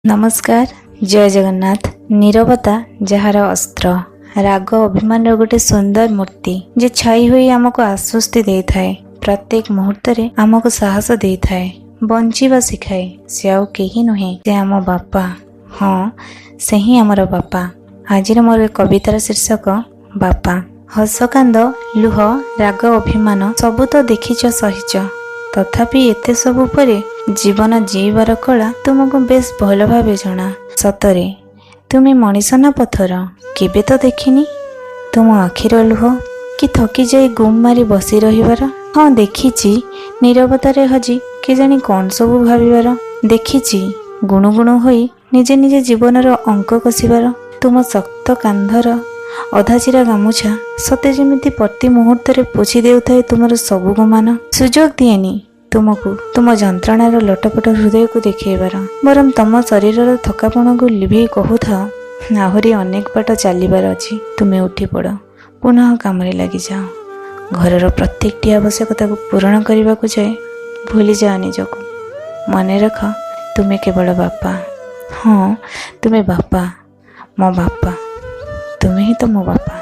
नमस्कार। जय जगन्नाथ। नीरवता जार अस्त्र, राग अभिमान गोटे सुंदर मूर्ति जे छाई हुई आमको आश्वस्ति दे थाए, प्रत्येक मुहूर्त रे आमको साहस दे थाए, बंचिबा सिखाए। से आउ केही नुहे, से आम बापा। हाँ, से ही आमर बापा। आज मोर कवितार शीर्षक बापा। हस कांद लुह राग अभिमान सबु तो देखिच सहिच, तथापि एते सबु परे जीवन जीवार कला तुमको बेस भल भावे जना। सतरे तुमे मनीष ना पथर, केबे तो देखिनी तुम आखिर लुह कि थकी जाई गुम मारी बसी रहिबार। हाँ देखिची नीरवतारे हजी के जानी कौन सबु भाविबार, देखिची गुणु गुणु होई निजे निजे जीवनर अंक कषिबार। तुम शक्त कांधर अधाचिरा गामुछा सते जेमिति प्रति मुहूर्त पोछि देउथाए तुमर सबु गुमान। सुजोग दिएनी तुमको तुम जंत्रणार लटपट हृदय को देखिबार, बरम तम शरीर थकापण को लिभे कहूथा आहरी अनेक बाट चलिबार अछि। तुमे उठी पड़, पुनः काम लगी जाओ। घरर प्रत्येकटी आवश्यकता को पूरण करने को जाए भूली जाओ निजको। मन रख तुमे केवल बापा। हाँ, तुमे बापा, मो बापा, तुमे ही तो मो बापा।